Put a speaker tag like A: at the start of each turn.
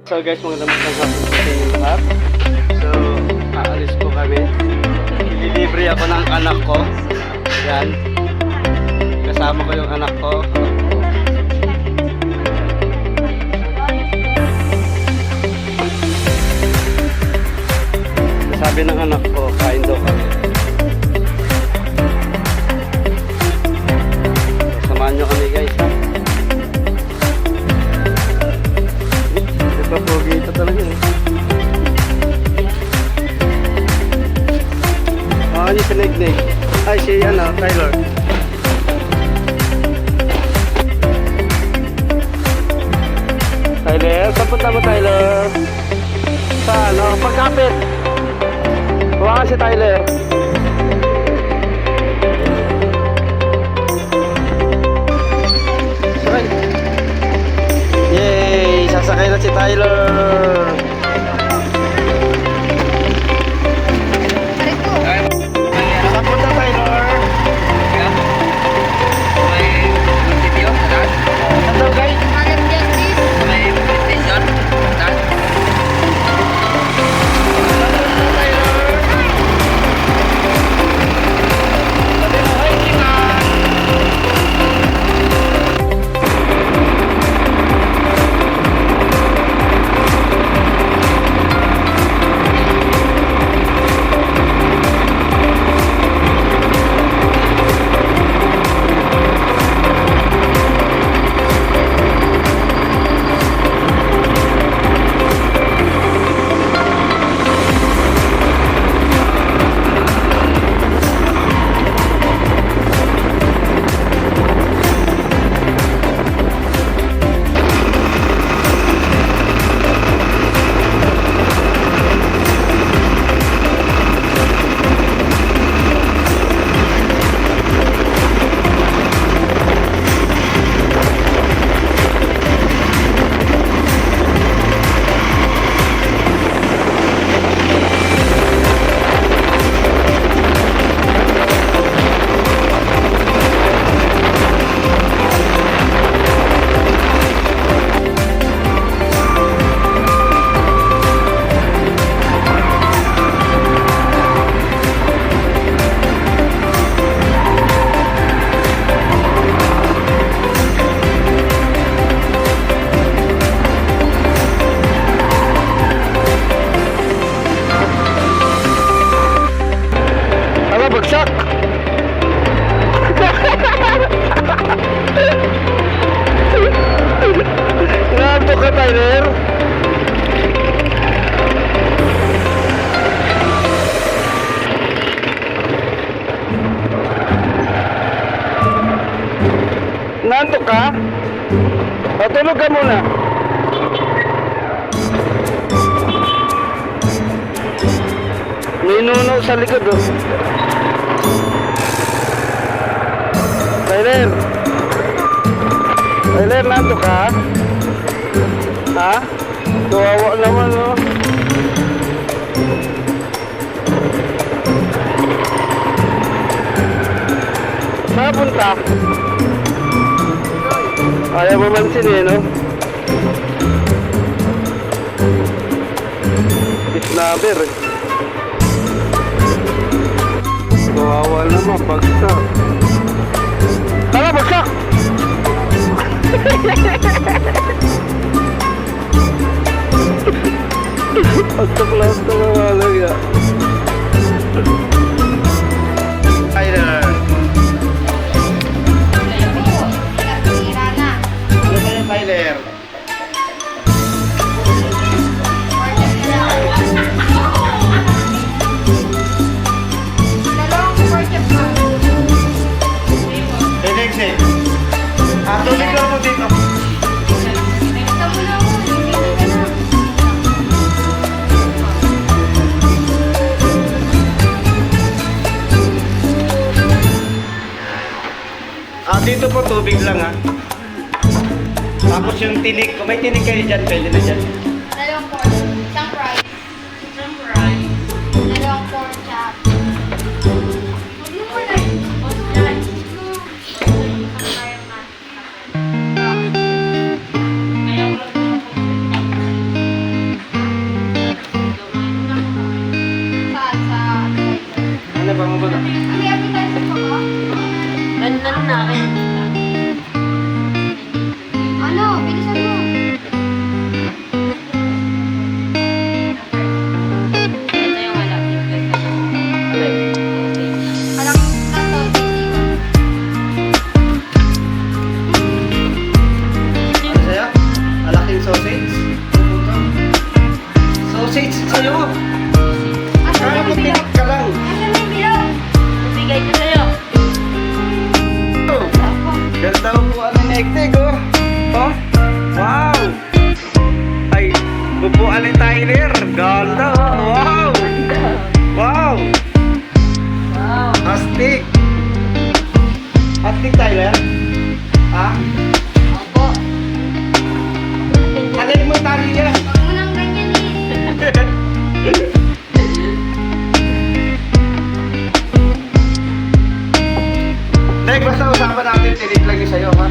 A: So guys, magandang hapon po sa inyo lahat. So, aalis po kami. Ililibre ako ng anak ko. Yan. Kasama ko yung anak ko. Sabi ng anak ko, kain daw kami. So, samahan nyo kami guys. Pogi ito talaga eh. Ano si Nick? Ay, si Tyler. Tyler, saan punta mo Tyler? Saan? Pagkapit. Huwag ka si Tyler. Sakay. Yay! Sasakay na si Tyler. Saan punta Tyler?
B: May sitio, saan?
A: Saan daw guys?
B: May station, saan?
A: Bagsak! Ngantuk ka Tyler? Ngantuk ka? Patulog ka muna. May nuno sa likod oh. Tyler! Tyler, nandun ka? Ha? Kawawa naman, oh. Saan punta? Ayaw mo mansin eh, no? Isnaber eh. Kawawa naman, bagsak. Tara, bagsak! Pagkaklas na mawalag ya. Tyler. Ano ba yung Tyler? Tuloy ka mo dito. Dito po tubig lang ha. Tapos yung tinik, kung may tinik kayo dyan, pwede na dyan.
C: Dalawang pork, isang fries. Dalawang pork chop.
D: na akin.
C: Ano? Bilisan mo.
D: Ito yung anak.
C: Parang kato, sisiwan.
A: Ano sa'yo? Malaking sausage? Sausage sa'yo! Kaya mo tinik ka lang!
C: Asan yung bilog?
D: Bigay ko sa'yo.
A: Ganda po ang nektik, oh! Oh! Wow! Ay, upuan ni Tyler! Ganda, oh! Wow! Wow!
D: Wow.
A: Astig! Astig, Tyler? Ha?
D: Opo.
A: Alin mo tali yan?
C: Huwag mo nang ganyan eh.
A: Dek, basta usapan natin, tinik lang yung sa'yo, ha?